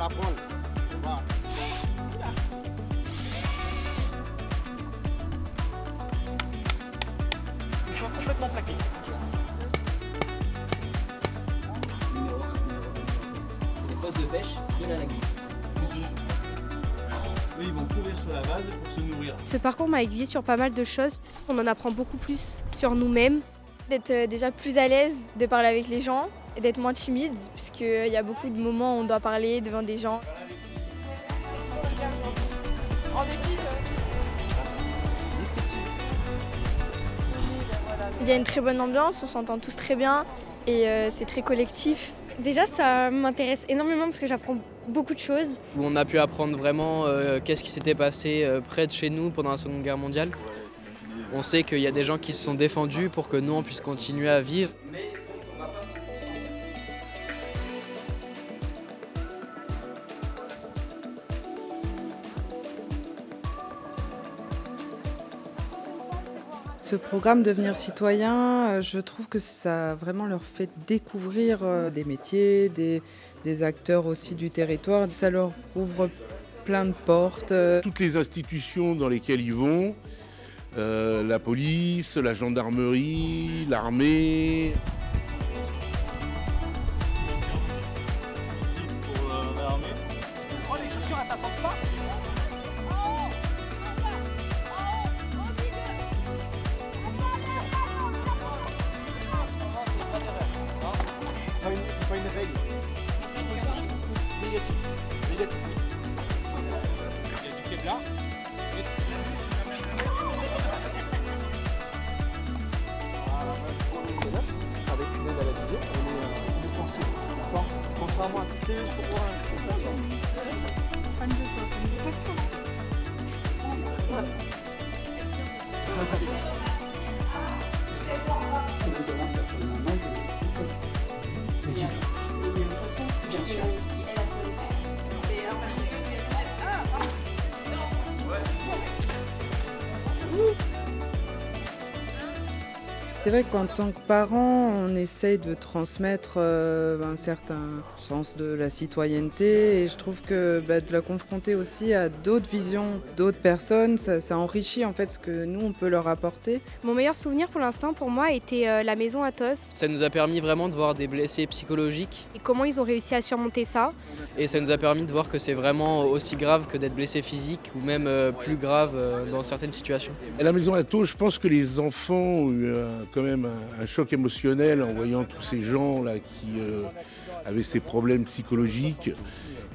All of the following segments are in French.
apprendre. Voilà. Ils sont complètement plaqués. Des postes de pêche de la lagune. Eux, ils vont courir sur la base pour se nourrir. Ce parcours m'a aiguillée sur pas mal de choses. On en apprend beaucoup plus sur nous-mêmes. D'être déjà plus à l'aise de parler avec les gens et d'être moins timide, puisqu'il y a beaucoup de moments où on doit parler devant des gens. Il y a une très bonne ambiance, on s'entend tous très bien et c'est très collectif. Déjà, ça m'intéresse énormément parce que j'apprends beaucoup de choses. Où on a pu apprendre vraiment qu'est-ce qui s'était passé près de chez nous pendant la Seconde Guerre mondiale. On sait qu'il y a des gens qui se sont défendus pour que nous, on puisse continuer à vivre. Ce programme Devenir citoyen, je trouve que ça vraiment leur fait découvrir des métiers, des acteurs aussi du territoire. Ça leur ouvre plein de portes. Toutes les institutions dans lesquelles ils vont, la police, la gendarmerie, l'armée. Ici pour l'armée. Oh, les chaussures, elles t'attendent pas. C'est pas une règle. Négatif. Négatif. Il y a du Kevlar. Avec une aide à la visée, on est inoffensif. D'accord. Contrairement à tout ce je trouve une sensation. Bien sûr. C'est vrai qu'en tant que parent, on essaye de transmettre un certain sens de la citoyenneté et je trouve que de la confronter aussi à d'autres visions, d'autres personnes, ça enrichit en fait ce que nous on peut leur apporter. Mon meilleur souvenir pour l'instant pour moi était la maison Athos Ça nous a permis vraiment de voir des blessés psychologiques et comment ils ont réussi à surmonter ça. et ça nous a permis de voir que c'est vraiment aussi grave que d'être blessé physique ou même plus grave dans certaines situations. À la maison Atto, je pense que les enfants ont eu quand même un choc émotionnel en voyant tous ces gens là qui avaient ces problèmes psychologiques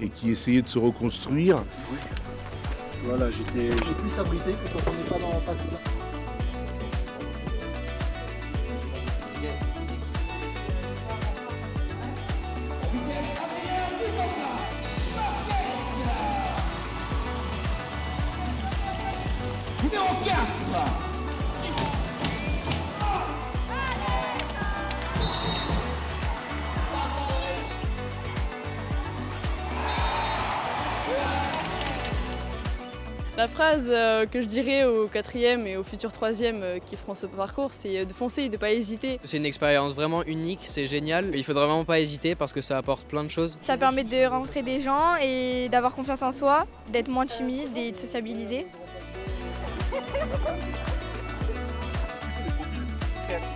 et qui essayaient de se reconstruire. Voilà, j'ai plus abrité que quand on n'est pas dans la phase. Numéro 4. La phrase que je dirais aux 4e et aux futurs 3e qui feront ce parcours, c'est de foncer et de ne pas hésiter. C'est une expérience vraiment unique, c'est génial. Il faudra vraiment pas hésiter parce que ça apporte plein de choses. Ça permet de rencontrer des gens et d'avoir confiance en soi, d'être moins timide et de sociabiliser. Créatif.